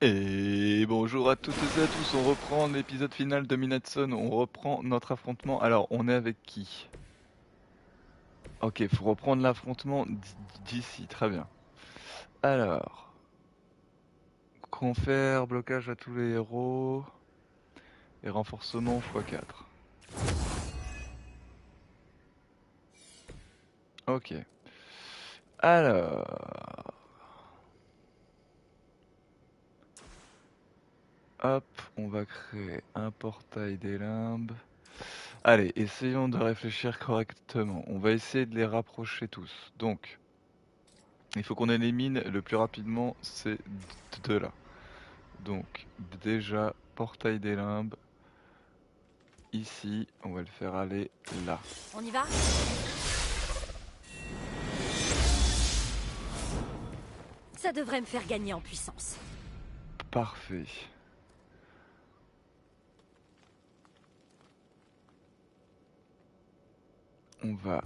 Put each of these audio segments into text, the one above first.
Et bonjour à toutes et à tous, on reprend l'épisode final de Minatson, on reprend notre affrontement. Alors, on est avec qui? Ok, faut reprendre l'affrontement d'ici, très bien. Alors, confère, blocage à tous les héros, et renforcement x4. Ok. Alors, hop, on va créer un portail des limbes. Allez, essayons de réfléchir correctement. On va essayer de les rapprocher tous. Donc, il faut qu'on élimine le plus rapidement ces deux-là. Donc, déjà, portail des limbes. Ici, on va le faire aller là. On y va? Ça devrait me faire gagner en puissance. Parfait. On va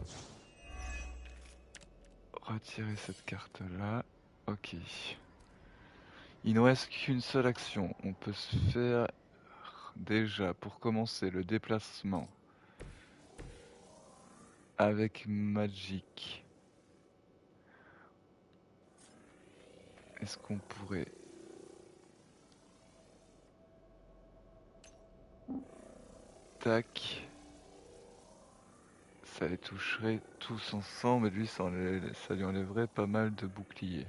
retirer cette carte-là. Ok. Il ne reste qu'une seule action. On peut se faire déjà, pour commencer, le déplacement avec Magic. Est-ce qu'on pourrait... Tac. Ça les toucherait tous ensemble et lui, ça lui enlèverait pas mal de boucliers.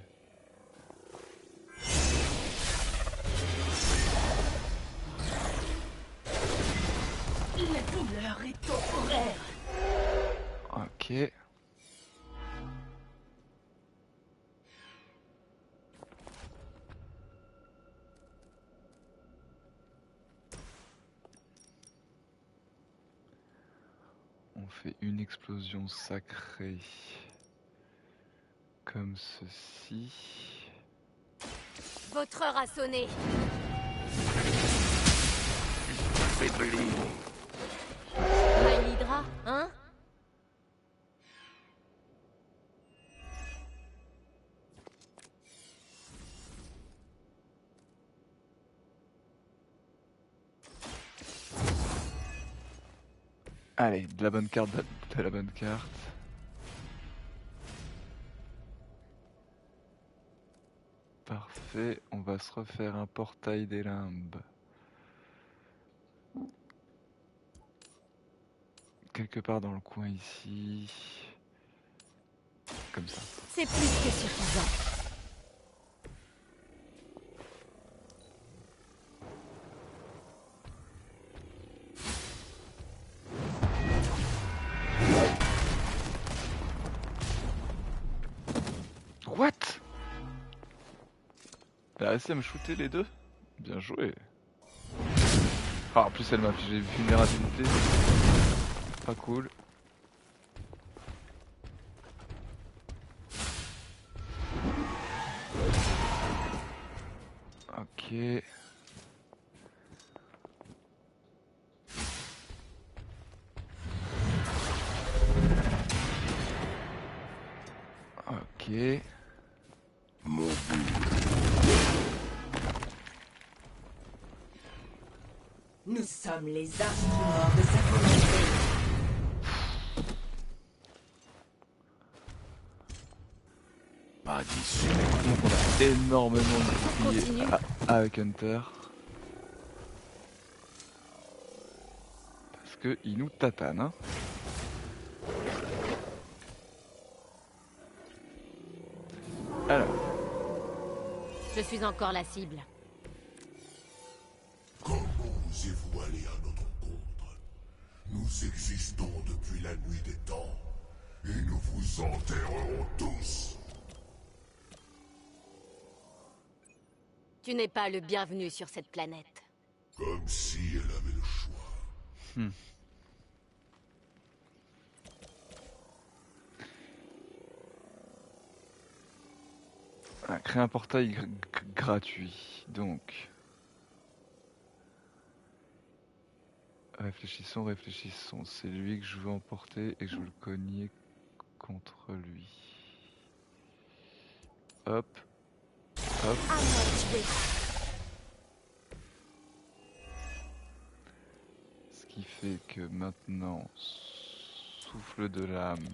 La douleur est temporaire. Ok. On fait une explosion sacrée. Comme ceci. Votre heure a sonné. Pas une hydra, hein? Allez, de la bonne carte, de la bonne carte. Parfait, on va se refaire un portail des limbes. Quelque part dans le coin ici. Comme ça. C'est plus que suffisant. What? Elle a réussi à me shooter les deux? Bien joué. Ah, en plus elle m'a infligé vulnérabilité. Pas cool. Ok. Ok. Nous sommes les instruments de sa volonté. Pas d'issue. Donc on a énormément de boucliers Continue. avec Hunter. Parce que il nous tatane, hein. Alors, Je suis encore la cible. Comment osez-vous aller à notre rencontre? Nous existons depuis la nuit des temps, et nous vous enterrerons tous. Tu n'es pas le bienvenu sur cette planète. Comme si elle avait le choix. on a créé un portail gratuit. Donc, réfléchissons, réfléchissons. C'est lui que je veux emporter et je veux le cogner contre lui. Hop, hop. À moi de jouer. fait que maintenant, souffle de l'âme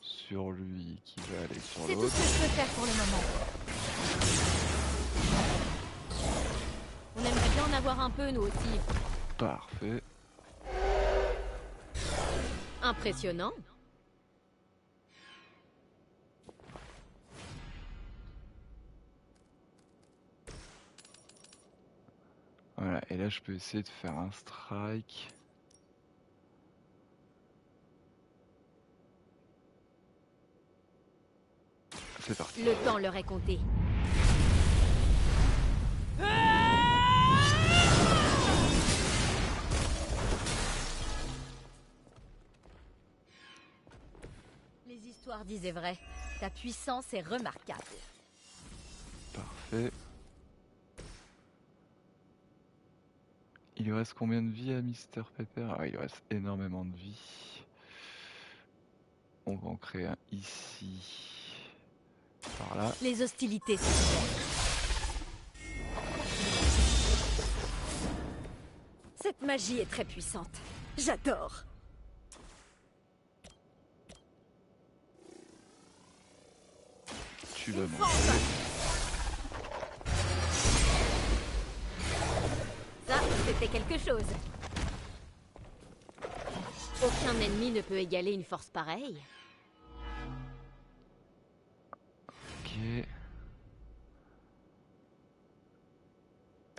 sur lui qui va aller sur C'est tout l'autre. ce que je peux faire pour le moment. On aimerait bien en avoir un peu, nous aussi. Parfait. Impressionnant. Voilà, et là je peux essayer de faire un strike. C'est parti. Le temps leur est compté. Les histoires disaient vrai. Ta puissance est remarquable. Parfait. Il lui reste combien de vie à Mister Pepper? Ah, il lui reste énormément de vie. On va en créer un ici. Par là. Les hostilités s'enchaînent. Cette magie est très puissante. J'adore. Tu vas manger. Ça, c'était quelque chose. Aucun ennemi ne peut égaler une force pareille. Ok.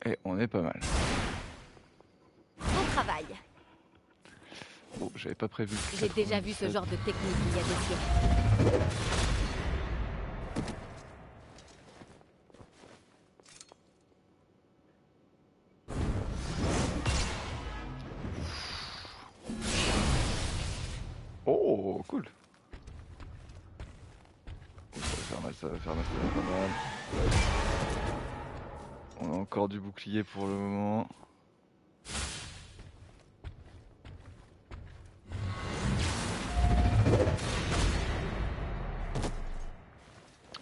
Et on est pas mal. Bon travail. Bon, j'avais pas prévu. le J'ai déjà vu ce 97. genre de technique il y a des siècles. Oh, cool. Oh, ça va faire mal, ça va faire mal, ça va faire mal. On a encore du bouclier pour le moment.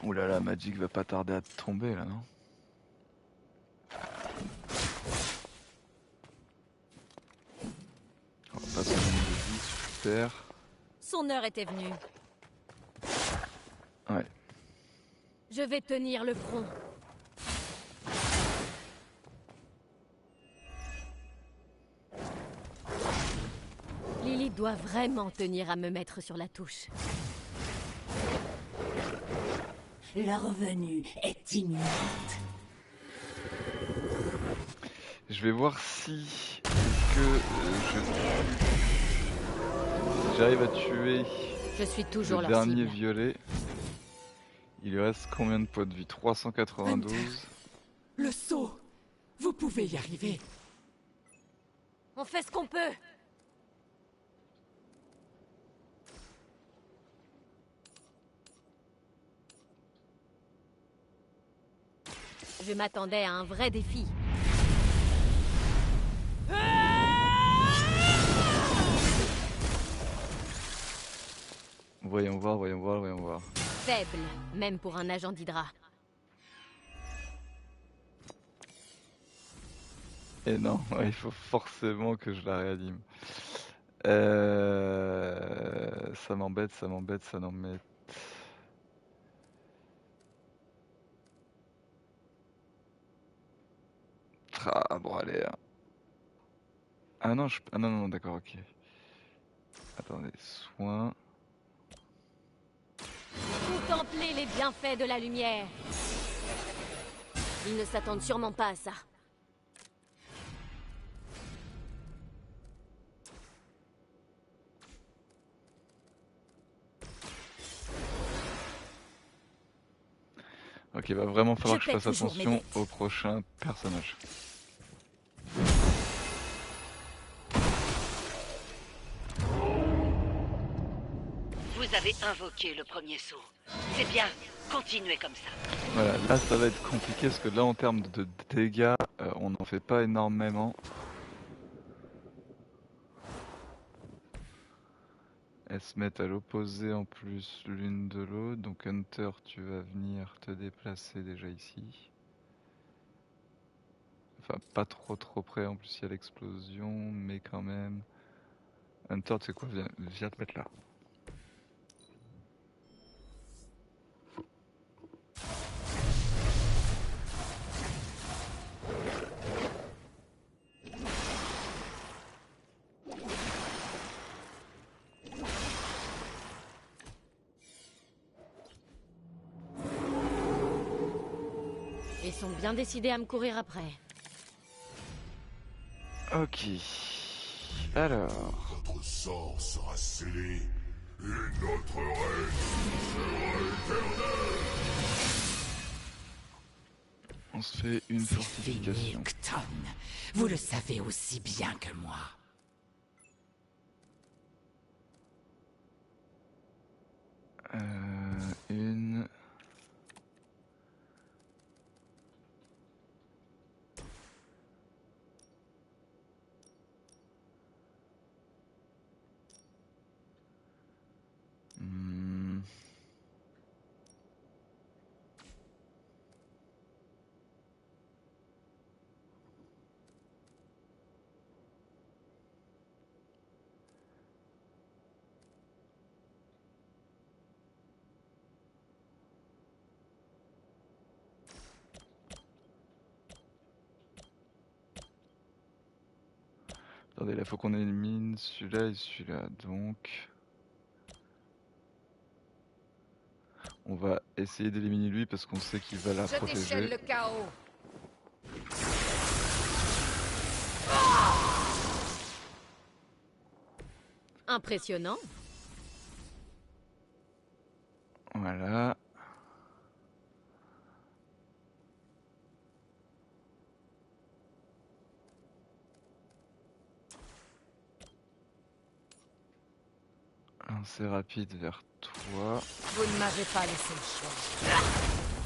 Ouh là là, Magic va pas tarder à tomber là, non? On va pas prendre de vie, super. Son heure était venue. Ouais. Je vais tenir le front. Lily doit vraiment tenir à me mettre sur la touche. Leur venue est imminente. Je vais voir si que j'arrive à tuer Je suis toujours le leur dernier cible. violet. Il lui reste combien de points de vie? 392. Le saut. Vous pouvez y arriver. On fait ce qu'on peut. Je m'attendais à un vrai défi. Voyons voir, voyons voir, voyons voir. Faible, même pour un agent d'Hydra. Et non, ouais, il faut forcément que je la réanime. Ça m'embête, ça m'embête, ça m'embête. Ah bon, allez. Hein. Ah non, ah non, non, d'accord, ok. Attendez, soin. Contemplez les bienfaits de la lumière. Ils ne s'attendent sûrement pas à ça. Ok, va vraiment falloir que je paie fasse toujours mes attention dettes. au prochain personnage. Vous avez invoqué le premier saut. C'est bien, continuez comme ça. Voilà, là ça va être compliqué parce que là en termes de dégâts, on n'en fait pas énormément. Elles se mettent à l'opposé en plus l'une de l'autre. Donc Hunter, tu vas venir te déplacer déjà ici. Enfin, pas trop près, en plus il y a l'explosion, mais quand même. Hunter, tu sais quoi, viens te mettre là. Ils sont bien décidés à me courir après. Ok. Alors. Notre sort sera scellé et notre règne sera éternel. On se fait une C'est fortification. fini, Kton. Vous le savez aussi bien que moi. Une. Hmm. Attendez, là faut qu'on élimine celui-là et celui-là. Donc. On va essayer d'éliminer lui parce qu'on sait qu'il va la Je déchaîne protéger. le chaos. Impressionnant. Voilà. Lancer rapide vers toi. Vous ne m'avez pas laissé le choix.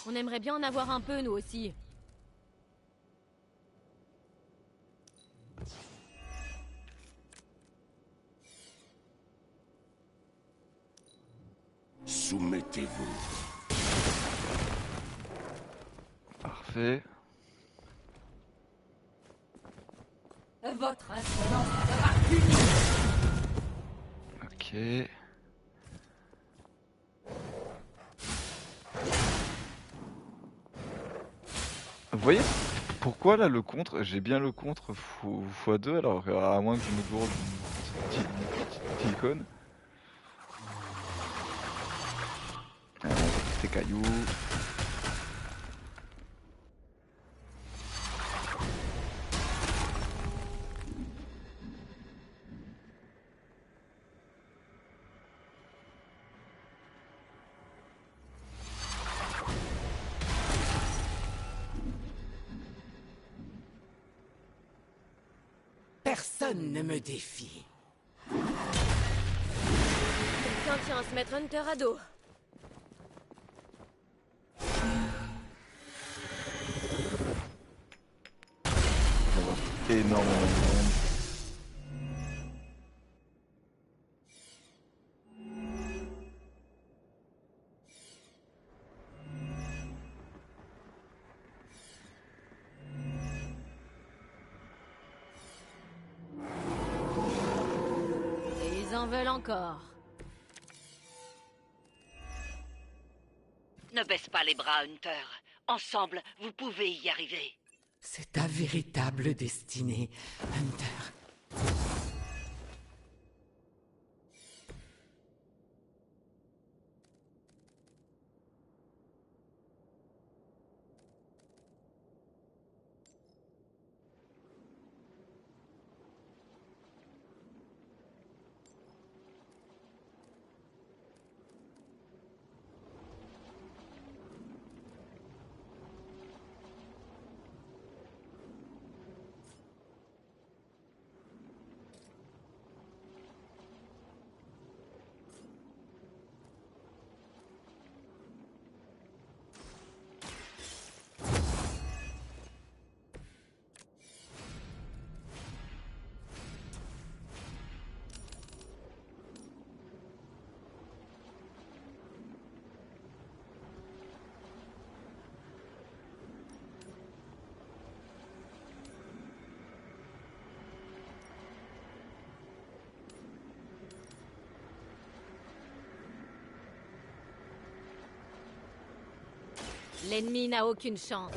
On aimerait bien en avoir un peu, nous aussi. Soumettez-vous. Parfait. Votre insolence sera punie. Ok. Vous voyez pourquoi là le contre, j'ai bien le contre x2 alors à moins que je me gourde une petite icône. Tes cailloux. Personne ne me défie. Quelqu'un tient à se mettre Hunter à dos. Énormément de monde. Et ils en veulent encore. Ne baisse pas les bras, Hunter. Ensemble, vous pouvez y arriver. C'est ta véritable destinée, Hunter. L'ennemi n'a aucune chance.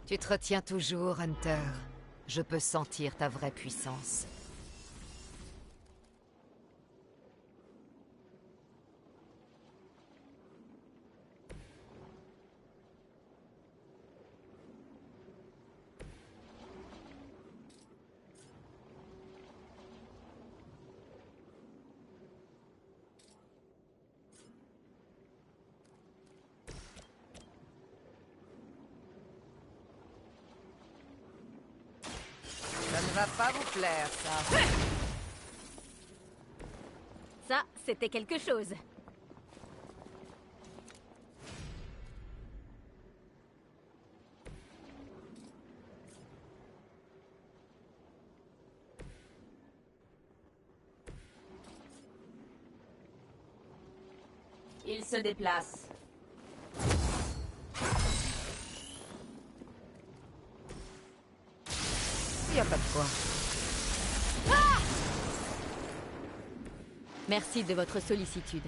Tu te retiens toujours, Hunter. Je peux sentir ta vraie puissance. Ça ne va pas vous plaire, ça. Ça, c'était quelque chose. Il se déplace. Il n'y a pas de quoi. Merci de votre sollicitude.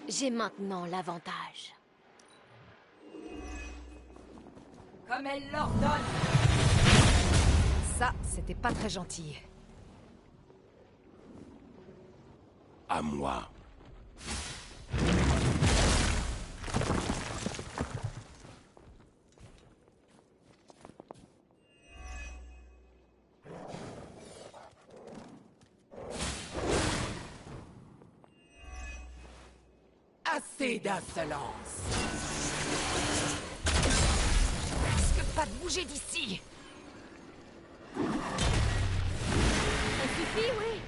J'ai maintenant l'avantage. Comme elle l'ordonne. Ça, c'était pas très gentil. À moi. Assez d'insolence. Risque pas de bouger d'ici. Ça suffit, oui.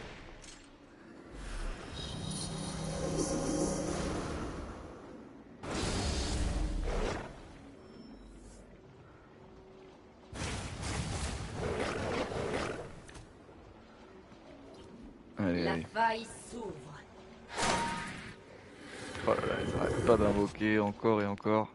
Allez, La allez. faille s'ouvre. Oh là là, ils arrêtent pas d'invoquer encore et encore.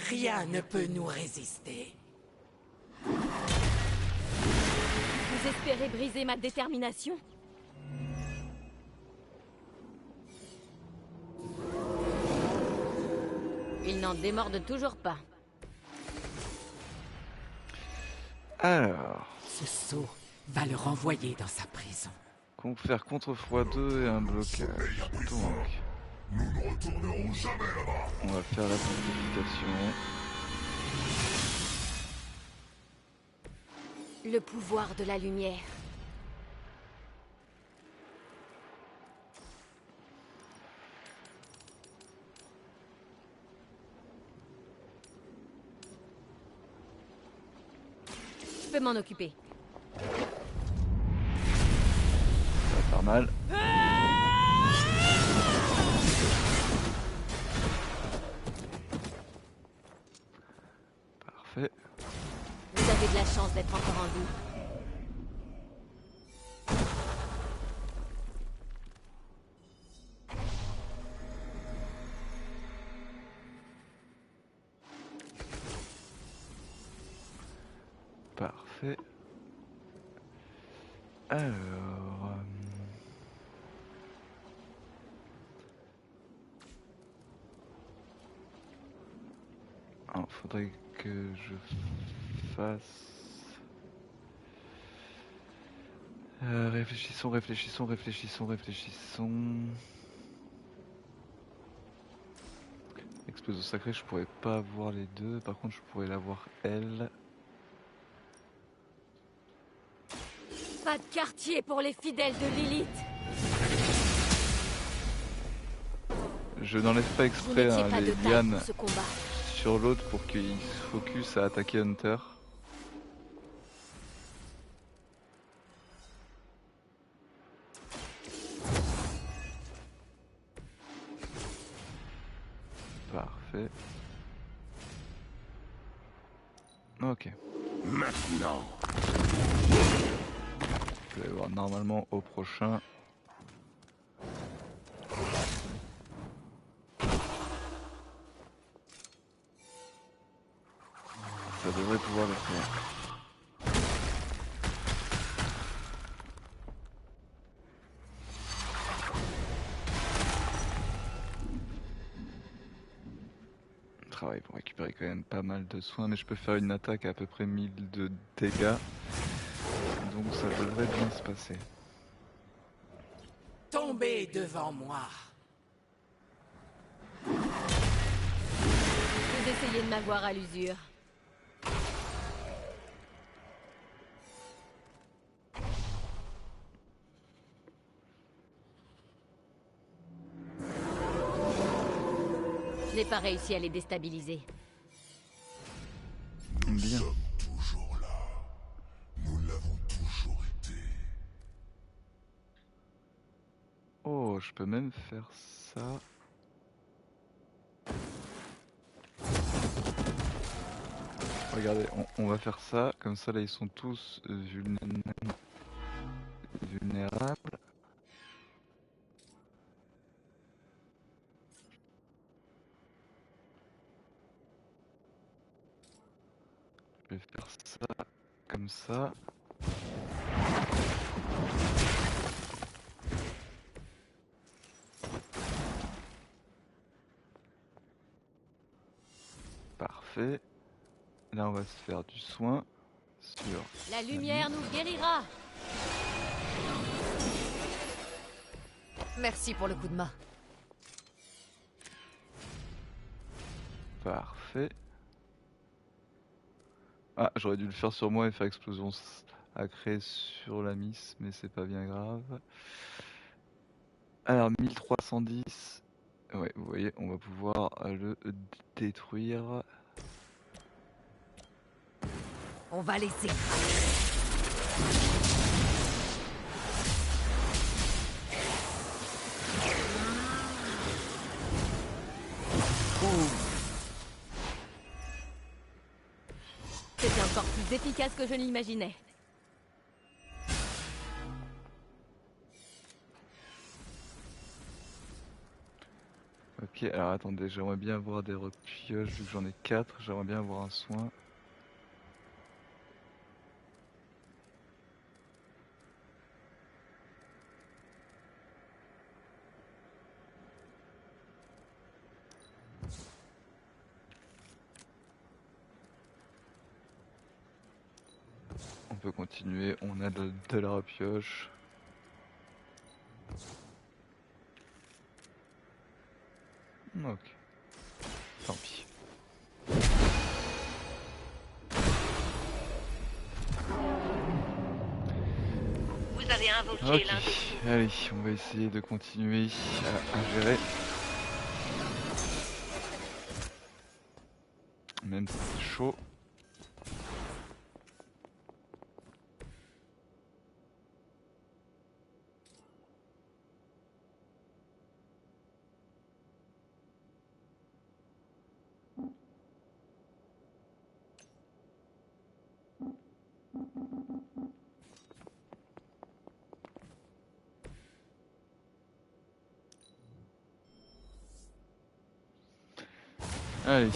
Rien ne peut nous résister. Vous espérez briser ma détermination? Il n'en démorde toujours pas. Alors, Ce sceau va le renvoyer dans sa prison. faire contre x2 et un blocage. Donc, Nous ne retournerons jamais là-bas. on va faire la simplification. Le pouvoir de la lumière. Je peux m'en occuper. Ça va faire mal. Parfait. Vous avez de la chance d'être encore en vie. Parfait. Alors... faudrait que je fasse... réfléchissons. Explosion sacrée, je pourrais pas avoir les deux. Par contre, je pourrais l'avoir elle. Pas de quartier pour les fidèles de Lilith. Je n'enlève pas Vous exprès n'étiez pas les de taille lianes pour ce combat. sur l'autre pour qu'il se focus à attaquer Hunter. Parfait. Ok. Maintenant. Je vais voir normalement au prochain. Ça devrait pouvoir le faire. Travail pour récupérer quand même pas mal de soins, mais je peux faire une attaque à peu près 1000 de dégâts. Donc ça devrait bien se passer. Tombez devant moi. Vous essayez de m'avoir à l'usure. Je n'ai pas réussi à les déstabiliser. Nous Bien. sommes toujours là. Nous l'avons toujours été. Oh, je peux même faire ça. Regardez, on va faire ça. Comme ça, là, ils sont tous vulnérables. Je vais faire ça comme ça. Parfait. Là, on va se faire du soin sur... La lumière nous guérira. Merci pour le coup de main. Parfait. Ah, j'aurais dû le faire sur moi et faire explosion sacrée sur la miss, mais c'est pas bien grave. Alors, 1310. Ouais, vous voyez, on va pouvoir le détruire. On va les écraser. C'était encore plus efficace que je ne l'imaginais. Ok, alors attendez, j'aimerais bien avoir des repioches, vu que j'en ai 4, j'aimerais bien avoir un soin. On peut continuer, on a de la repioche. Ok. Tant pis. Vous avez invoqué Ok, l'un des... allez, on va essayer de continuer à gérer. Même si c'est chaud. Allez.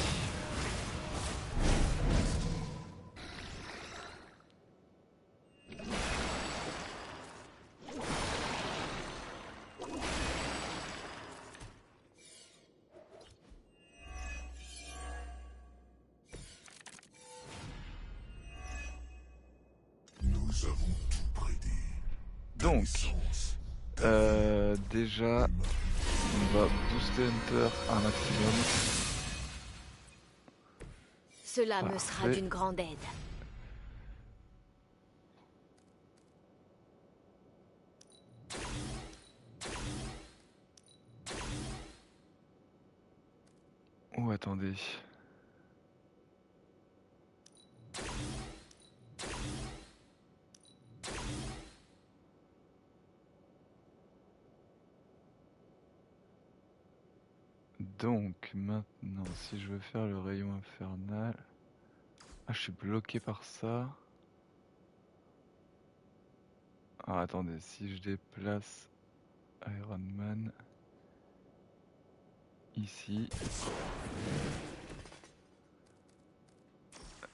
Donc, déjà, on va booster Hunter un maximum. Cela me sera Parfait. d'une grande aide. Oh, attendez. Donc, maintenant, si je veux faire le rayon infernal... Ah, je suis bloqué par ça. Ah, attendez, si je déplace Iron Man ici...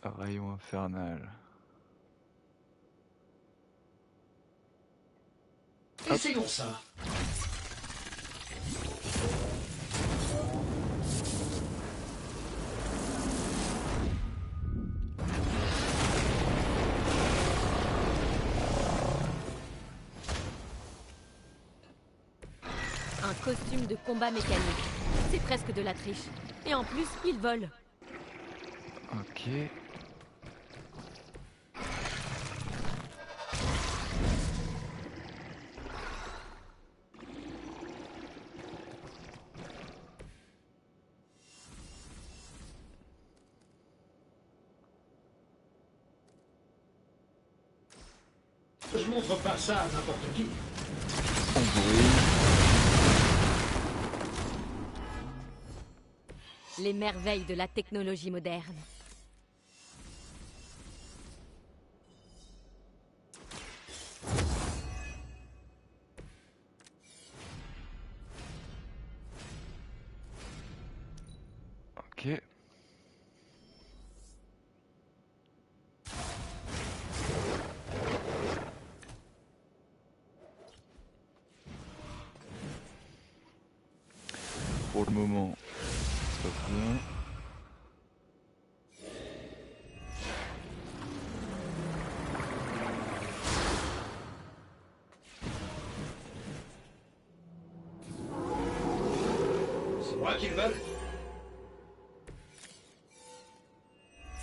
Rayon infernal. Essayons ça. Un costume de combat mécanique. C'est presque de la triche. Et en plus, il vole. Ok. Je montre pas ça à n'importe qui. On brille. Les merveilles de la technologie moderne. Ok. Pour le moment, ça va bien. C'est moi qui le veulent.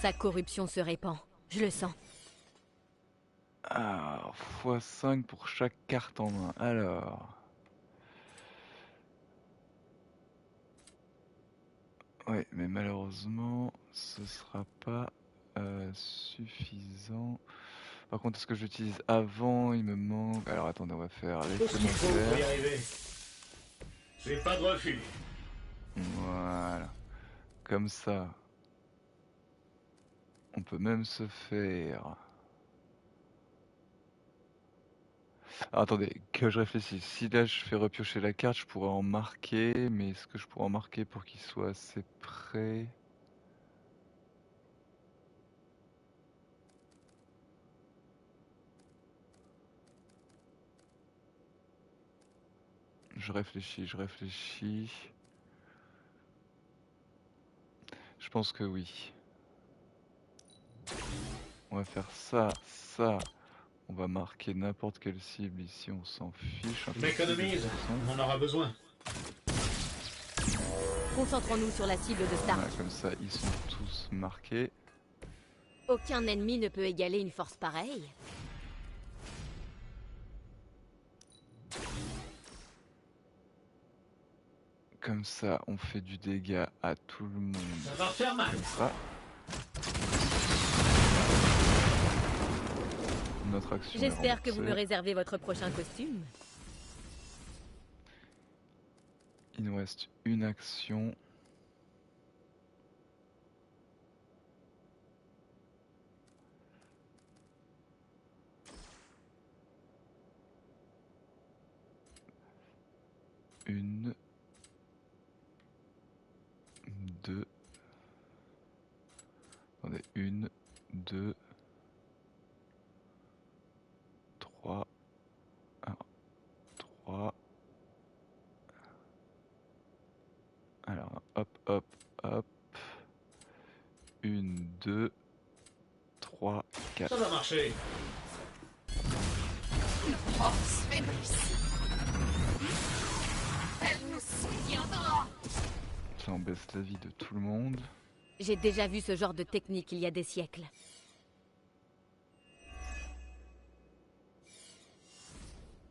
Sa corruption se répand. Je le sens. Ah, x5 pour chaque carte en main. Alors... Ouais, mais malheureusement, ce sera pas suffisant. Par contre, est-ce que j'utilise avant? Il me manque... Alors attendez, on va faire Tout ce qu'il faut pour y l'élémentaire. arriver. C'est pas de refus. Voilà. Comme ça. On peut même se faire... Ah, attendez, que je réfléchisse. Si là je fais repiocher la carte, je pourrais en marquer, mais est-ce que je pourrais en marquer pour qu'il soit assez près? Je réfléchis, je réfléchis. Je pense que oui. On va faire ça, ça. On va marquer n'importe quelle cible ici, on s'en fiche. Un Je peu plus de m'économise. toute façon. On en aura besoin. Concentrons-nous sur la cible de Stark. Voilà, comme ça, ils sont tous marqués. Aucun ennemi ne peut égaler une force pareille. Comme ça, on fait du dégât à tout le monde. Ça va faire mal. Comme ça. Notre action. est J'espère que vous me remboursée. réservez votre prochain costume. Il nous reste une action. Une. Deux. Attendez, une, deux, trois. Un, trois. Alors, hop, hop, hop. Une, deux, trois, Ça quatre. va marcher. forces faiblissent. Elle nous soutiendra. Ça, on baisse la vie de tout le monde. J'ai déjà vu ce genre de technique il y a des siècles.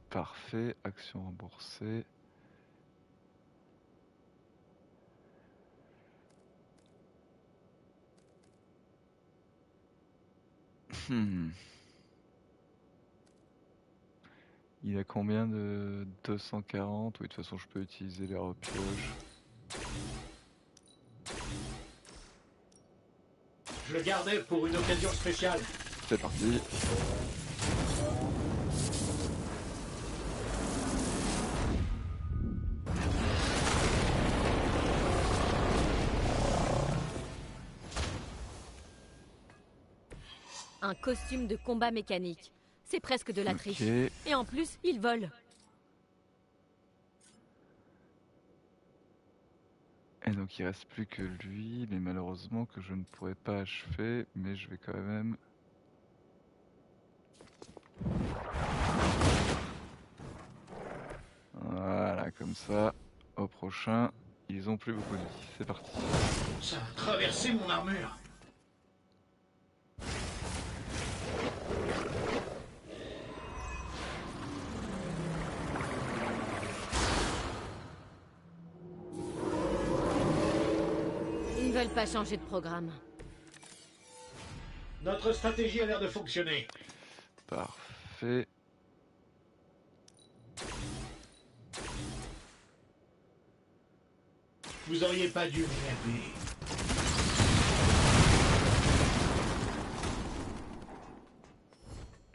Parfait, action remboursée. Hmm. Il a combien de 240? Oui, de toute façon, je peux utiliser les repioches. Je le gardais pour une occasion spéciale. C'est parti. Un costume de combat mécanique. C'est presque de la triche. Ok. Et en plus, il vole. Et donc il reste plus que lui, mais malheureusement que je ne pourrais pas achever, mais je vais quand même... Voilà, comme ça, au prochain, ils ont plus beaucoup de vie. C'est parti. Ça a traversé mon armure. Ils ne veulent pas changer de programme. Notre stratégie a l'air de fonctionner. Parfait. Vous auriez pas dû m'énerver.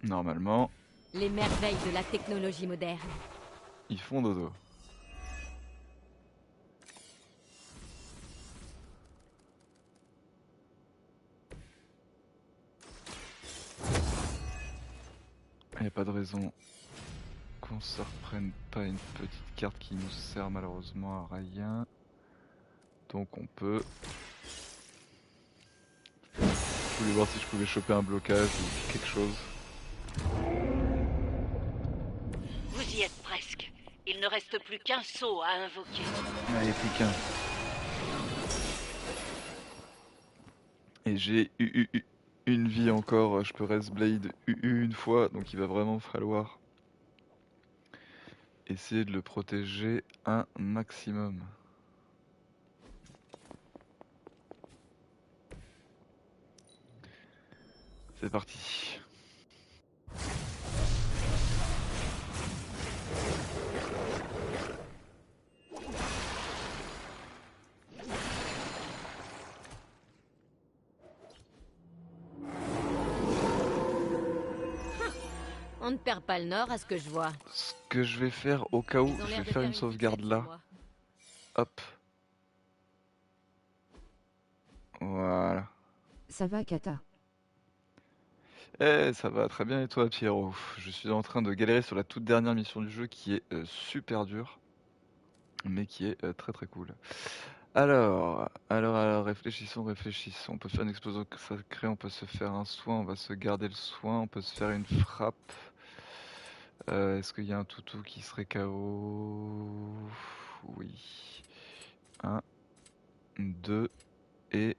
Normalement, Les merveilles de la technologie moderne. ils font dodo. Il n'y a pas de raison qu'on se reprenne pas une petite carte qui nous sert malheureusement à rien. Donc on peut... Je voulais voir si je pouvais choper un blocage ou quelque chose. Vous y êtes presque. Il ne reste plus qu'un saut à invoquer. Allez, plus qu'un. Et j'ai eu une vie encore, je peux rest blade une fois, donc il va vraiment falloir essayer de le protéger un maximum. C'est parti. On ne perd pas le nord à ce que je vois. Ce que je vais faire au cas où, Ils ont je l'air vais de faire une petite sauvegarde fête, là. je vois. Hop. Voilà. Ça va, Kata? Eh, ça va très bien et toi, Pierrot? Je suis en train de galérer sur la toute dernière mission du jeu qui est super dure, mais qui est très très cool. Alors, réfléchissons. On peut faire une explosion sacrée, on peut se faire un soin, on va se garder le soin, on peut se faire une frappe. Est-ce qu'il y a un toutou qui serait KO? Oui. 1, 2, et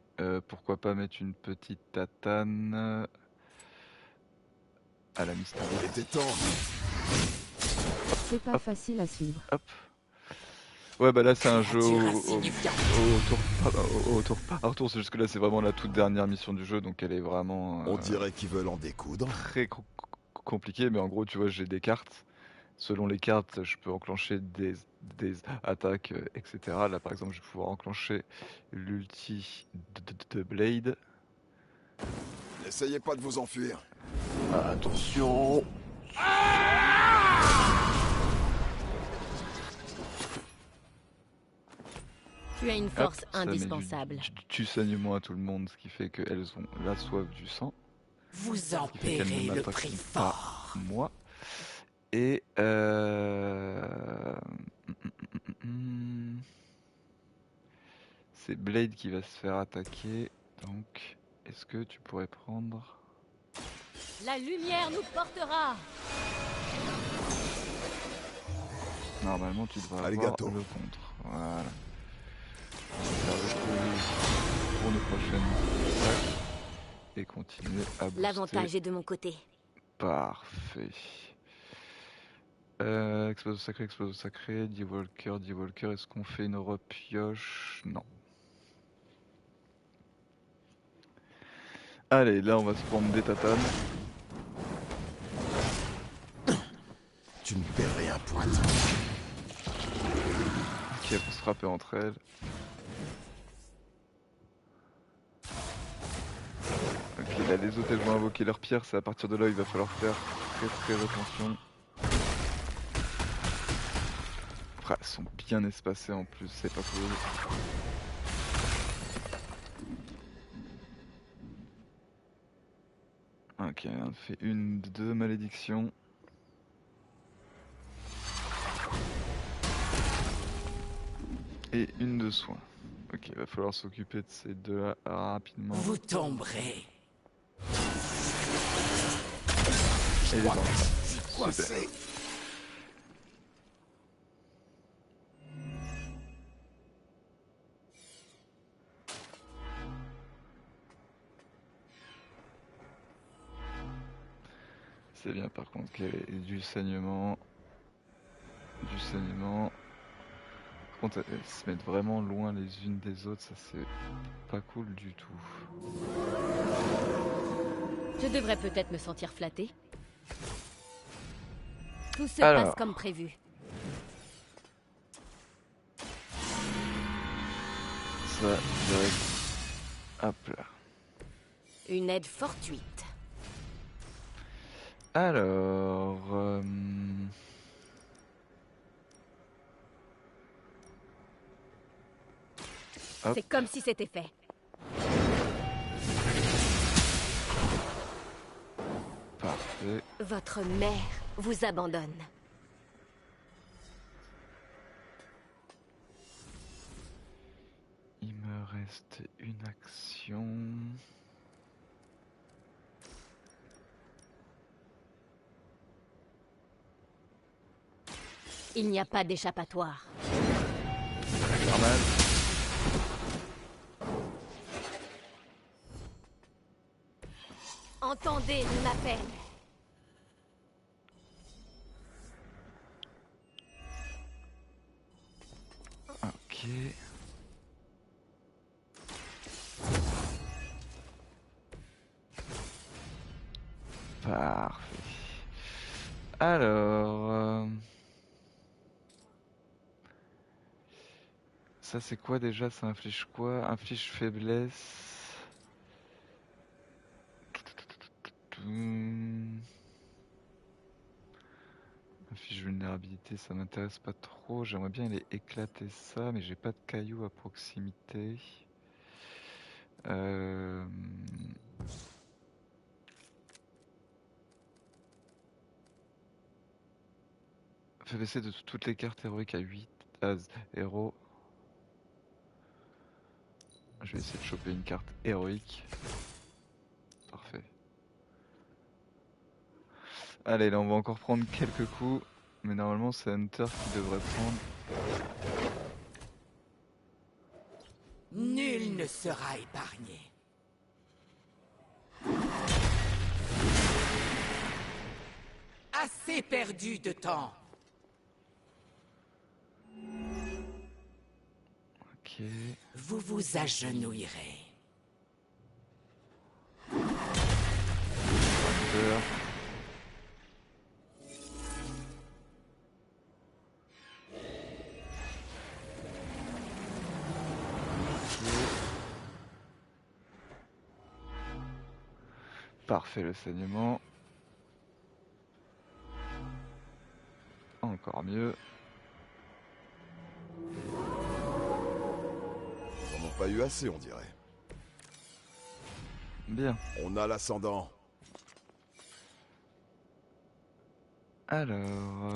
pourquoi pas mettre une petite tatane à la mystérieuse. Il était temps. C'est pas facile à suivre. Hop. Ouais, bah là c'est un jeu Créature au tour par tour. C'est juste que là c'est vraiment la toute dernière mission du jeu, donc elle est vraiment On dirait qu'ils veulent en découdre. très compliquée. Mais en gros, tu vois, j'ai des cartes. Selon les cartes, je peux enclencher des attaques, etc. Là par exemple, je vais pouvoir enclencher l'ulti de Blade. N'essayez pas de vous enfuir. Attention! Tu as une Hop, force ça met indispensable. du saignement à tout le monde, ce qui fait qu'elles ont la soif du sang. Vous en Ce qui fait qu'elles paierez ne le m'attaquent prix pas, fort. moi. Et c'est Blade qui va se faire attaquer. Donc, est-ce que tu pourrais prendre... La lumière nous portera. Normalement, tu devrais avoir Arigato. le contre. Voilà. On va faire le coup pour nos prochaines attaques et continuer à booster. L'avantage est de mon côté. Parfait. Explosion sacré, D-Walker. Est-ce qu'on fait une repioche? Non. Allez, là on va se prendre des tatanes. Tu ne perds rien, pointe. Ok, elles vont se frapper entre elles. Ok, là les autres elles vont invoquer leur pierre, c'est à partir de là il va falloir faire très attention. Ah, elles sont bien espacées en plus, c'est pas cool. Ok, on fait une, deux malédictions. Et une de soins. Ok, il va falloir s'occuper de ces deux-là rapidement. Vous tomberez. Et les enfants. Super. Coincé. C'est bien par contre qu'il y ait du saignement. Du saignement. Par contre, elles se mettent vraiment loin les unes des autres, ça c'est pas cool du tout. Je devrais peut-être me sentir flattée. Tout se Alors. passe comme prévu. Ça, direct. Hop là. Une aide fortuite. Alors... Hop. C'est comme si c'était fait. Parfait. Votre mère vous abandonne. Il me reste une action. Il n'y a pas d'échappatoire. Normal. Entendez mon appel. Ok. Parfait. Alors... Ça c'est quoi déjà? Ça inflige quoi? Inflige faiblesse. Inflige vulnérabilité, ça m'intéresse pas trop. J'aimerais bien aller éclater ça, mais j'ai pas de cailloux à proximité. Fait baisser de toutes les cartes héroïques à 8 as héros. Je vais essayer de choper une carte héroïque. Parfait. Allez, là on va encore prendre quelques coups. Mais normalement c'est Hunter qui devrait prendre. Nul ne sera épargné. Assez perdu de temps. Ok. Vous vous agenouillerez. Hunter. Parfait le saignement. Encore mieux. Ils en ont pas eu assez, on dirait. Bien. On a l'ascendant. Alors...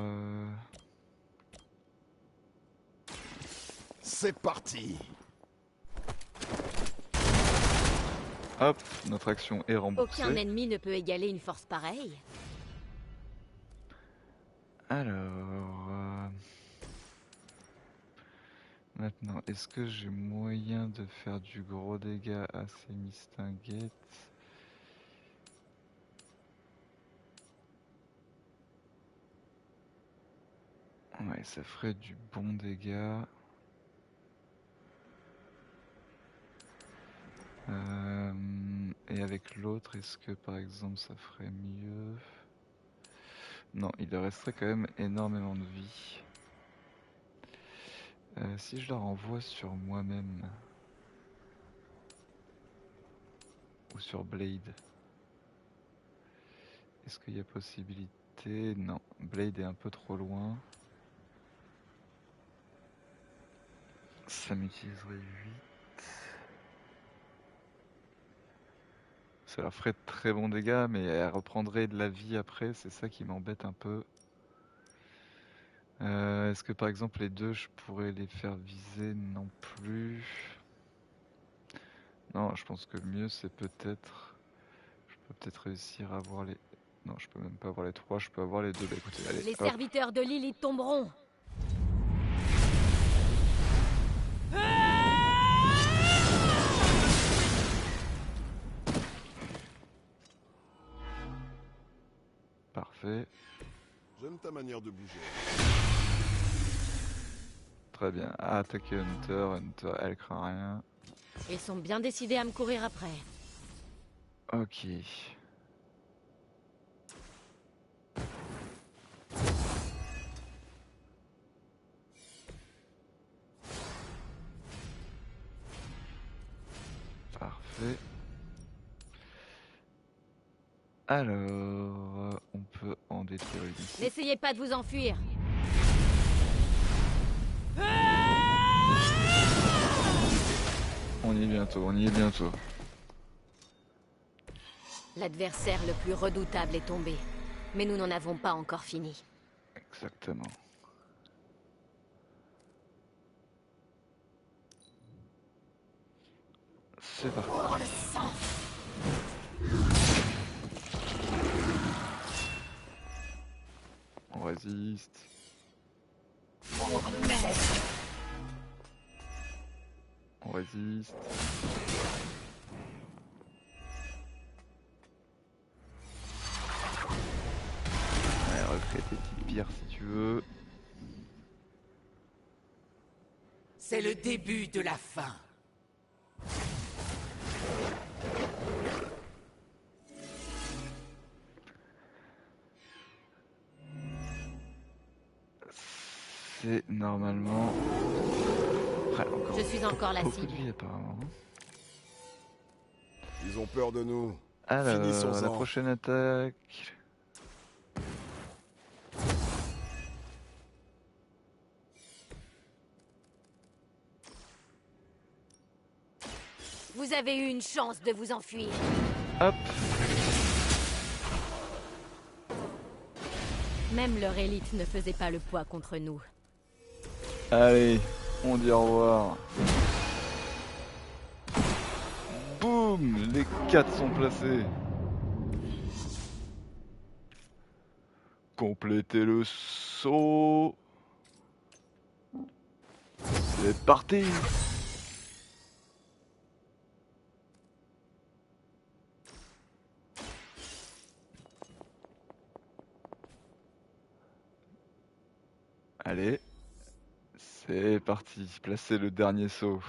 C'est parti. Hop, notre action est remboursée. Aucun ennemi ne peut égaler une force pareille. Alors... Maintenant, est-ce que j'ai moyen de faire du gros dégât à ces mistinguettes? Ouais, ça ferait du bon dégât. Et avec l'autre, est-ce que par exemple ça ferait mieux? Non, il leur resterait quand même énormément de vie. Si je la renvoie sur moi-même ou sur Blade, est-ce qu'il y a possibilité? Non, Blade est un peu trop loin. Ça m'utiliserait 8. Ça leur ferait de très bons dégâts, mais elle reprendrait de la vie après, c'est ça qui m'embête un peu. Est-ce que par exemple les deux je pourrais les faire viser? Non plus. Non, je pense que le mieux c'est peut-être... Je peux peut-être réussir à avoir les... Non, je peux même pas avoir les 3, je peux avoir les 2. Bah écoutez, allez, Les hop. serviteurs de Lilith tomberont. Parfait. J'aime ta manière de bouger. Très bien. Attaquer Hunter, Hunter, elle craint rien. Ils sont bien décidés à me courir après. Ok. Parfait. Alors, on peut en détruire une ici. N'essayez pas de vous enfuir. On y est bientôt, on y est bientôt. L'adversaire le plus redoutable est tombé. Mais nous n'en avons pas encore fini. Exactement. C'est parti. Oh, le sang! On résiste. On résiste. Ouais, recrée tes petites pierres si tu veux. C'est le début de la fin. C'est normalement... Ouais, encore Je suis encore la beaucoup de cible. vie, apparemment. Ils ont peur de nous. Alors, Finissons-en. la prochaine attaque... Vous avez eu une chance de vous enfuir. Hop. Même leur élite ne faisait pas le poids contre nous. Allez, on dit au revoir. Boum, les 4 sont placés. Complétez le saut. C'est parti. Allez, c'est parti. Placez le dernier saut.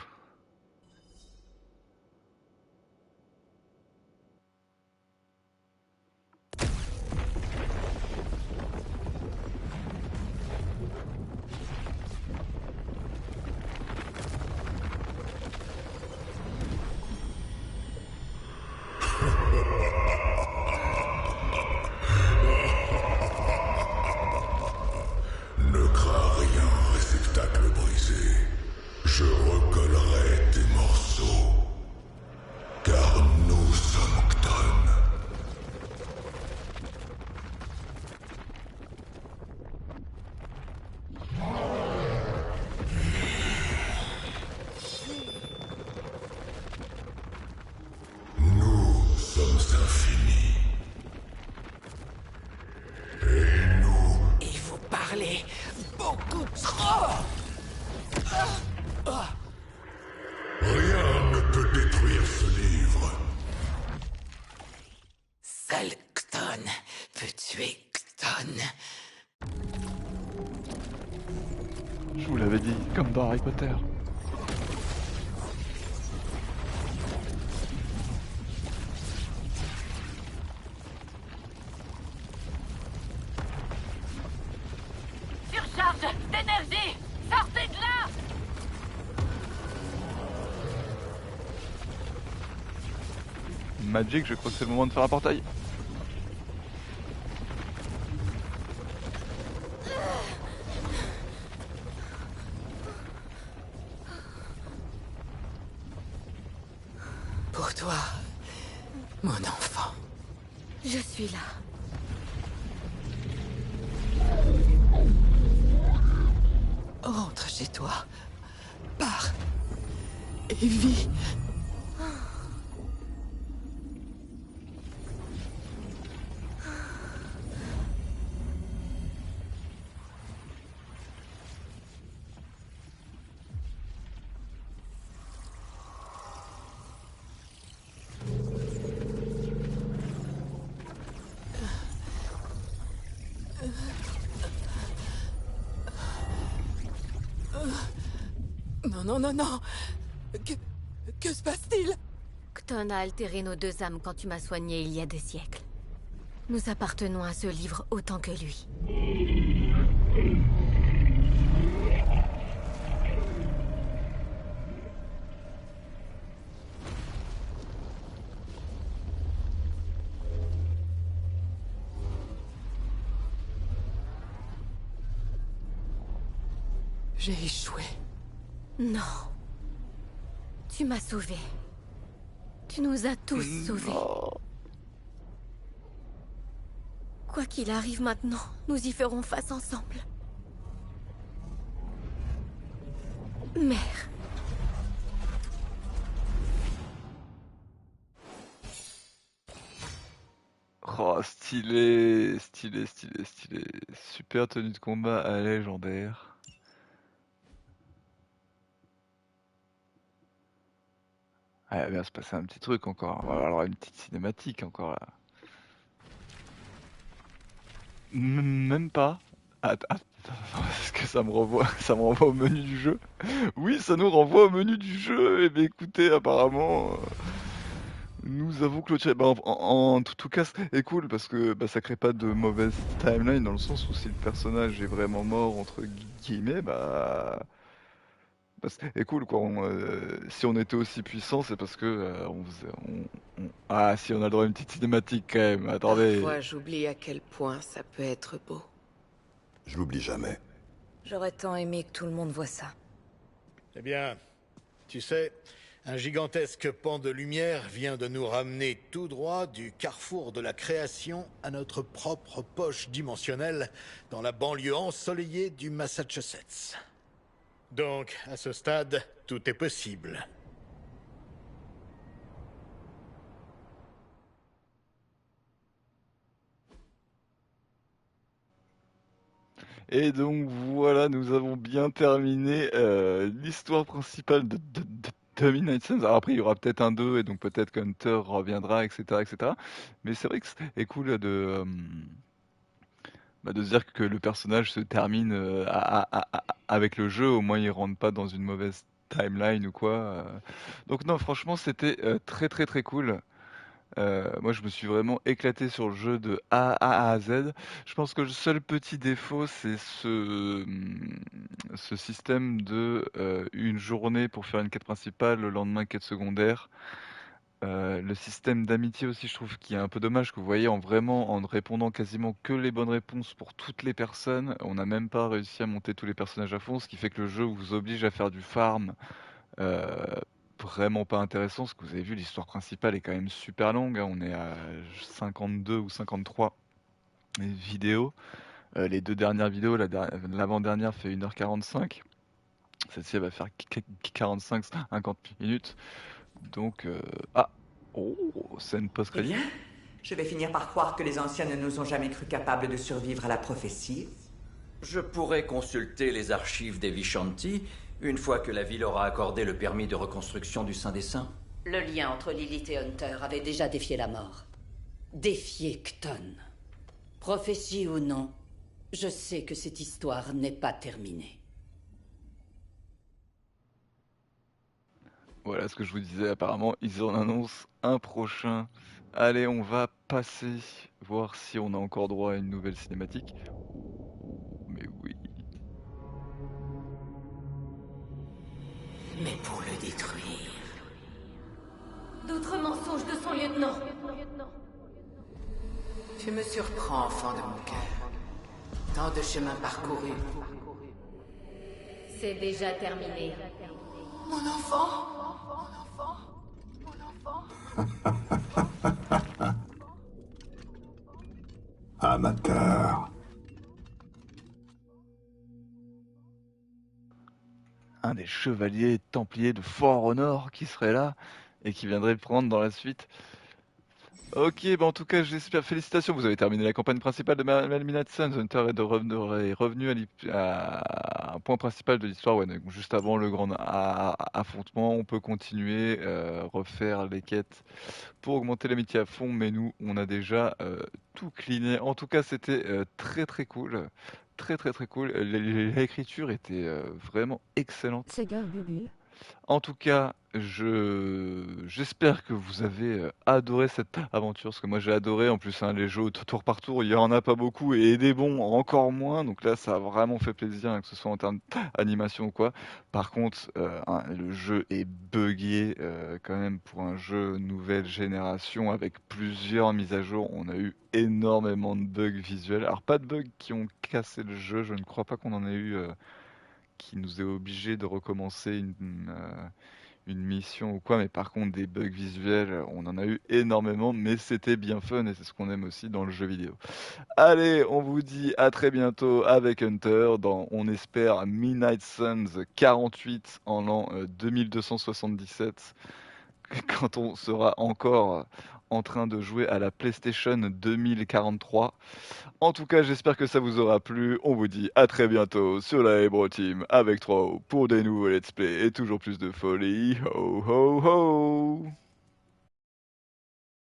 Ne crains rien, réceptacle brisé. Je recollerai Je vous l'avais dit, comme dans Harry Potter. Surcharge d'énergie! Sortez de là! Magic, je crois que c'est le moment de faire un portail. Pour toi, mon enfant. Je suis là. Rentre chez toi. Pars. Et vis. Non, non, non, non. Que se passe-t-il? Kton a altéré nos deux âmes quand tu m'as soigné il y a des siècles. Nous appartenons à ce livre autant que lui. J'ai échoué. Non. Tu m'as sauvé. Tu nous as tous sauvés. Quoi qu'il arrive maintenant, nous y ferons face ensemble. Mère. Oh, stylé, stylé, stylé, stylé. Super tenue de combat à légendaire. Ah, il va bien se passer un petit truc encore. On va avoir une petite cinématique encore là. Même pas. Attends, est-ce que ça me renvoie au menu du jeu? Oui, ça nous renvoie au menu du jeu. Eh bien, écoutez, apparemment, nous avons clôturé. Bah, en tout cas, c'est cool parce que bah, ça crée pas de mauvaise timeline dans le sens où si le personnage est vraiment mort entre guillemets, c'est cool quoi. Si on était aussi puissant, c'est parce que ah, si on a le droit à une petite cinématique quand même. Attendez. Parfois, j'oublie à quel point ça peut être beau. Je l'oublie jamais. J'aurais tant aimé que tout le monde voit ça. Eh bien, tu sais, un gigantesque pan de lumière vient de nous ramener tout droit du carrefour de la création à notre propre poche dimensionnelle dans la banlieue ensoleillée du Massachusetts. Donc, à ce stade, tout est possible. Et donc voilà, nous avons bien terminé l'histoire principale de Midnight Suns. Alors après, il y aura peut-être un 2 et donc peut-être qu'Hunter reviendra, etc., etc. Mais c'est vrai que c'est cool de se dire que le personnage se termine avec le jeu. Au moins, il rentre pas dans une mauvaise timeline ou quoi. Donc non, franchement, c'était très très très cool. Moi, je me suis vraiment éclaté sur le jeu de A à Z. Je pense que le seul petit défaut, c'est ce système de une journée pour faire une quête principale, le lendemain quête secondaire. Le système d'amitié aussi, je trouve qu'il est un peu dommage que vous voyez en répondant quasiment que les bonnes réponses pour toutes les personnes, on n'a même pas réussi à monter tous les personnages à fond, ce qui fait que le jeu vous oblige à faire du farm. Euh, Vraiment pas intéressant, parce que vous avez vu, l'histoire principale est quand même super longue, hein. On est à 52 ou 53 vidéos. Les deux dernières vidéos, l'avant-dernière fait 1h45. Celle-ci elle va faire 45-50 minutes. Donc, oh, scène Eh post-crédit. bien, je vais finir par croire que les anciens ne nous ont jamais cru capables de survivre à la prophétie. Je pourrais consulter les archives des Vishanti une fois que la ville aura accordé le permis de reconstruction du Saint des Saints. Le lien entre Lilith et Hunter avait déjà défié la mort. Défié Kton. Prophétie ou non, je sais que cette histoire n'est pas terminée. Voilà ce que je vous disais, apparemment, ils en annoncent un prochain. Allez, on va passer, voir si on a encore droit à une nouvelle cinématique. Mais oui. Mais pour le détruire... D'autres mensonges de son lieutenant. Tu me surprends, enfant de mon cœur. Tant de chemin parcouru. C'est déjà terminé. Mon enfant. Amateur. Un des chevaliers templiers de For Honor qui serait là et qui viendrait le prendre dans la suite. Ok, bah en tout cas, j'espère. Félicitations, vous avez terminé la campagne principale de Midnight Suns. Hunter est revenu à un point principal de l'histoire. Ouais, donc juste avant le grand affrontement, on peut continuer, refaire les quêtes pour augmenter l'amitié à fond. Mais nous, on a déjà tout cleané. En tout cas, c'était très très cool. Très très très cool. L'écriture était vraiment excellente. C'est Bubu. En tout cas, j'espère que vous avez adoré cette aventure, parce que moi j'ai adoré. En plus, hein, les jeux tour par tour, il y en a pas beaucoup, et des bons encore moins. Donc là, ça a vraiment fait plaisir, hein, que ce soit en termes d'animation ou quoi. Par contre, hein, le jeu est buggé quand même pour un jeu nouvelle génération avec plusieurs mises à jour. On a eu énormément de bugs visuels. Alors pas de bugs qui ont cassé le jeu, je ne crois pas qu'on en ait eu. Qui nous est obligé de recommencer une mission ou quoi, mais par contre des bugs visuels, on en a eu énormément, mais c'était bien fun et c'est ce qu'on aime aussi dans le jeu vidéo. Allez, on vous dit à très bientôt avec Hunter dans, on espère, Midnight Suns 48 en l'an 2277, quand on sera encore en train de jouer à la PlayStation 2043. En tout cas, j'espère que ça vous aura plu. On vous dit à très bientôt sur la Ebro Team avec 3O pour des nouveaux let's play et toujours plus de folie. Ho ho ho!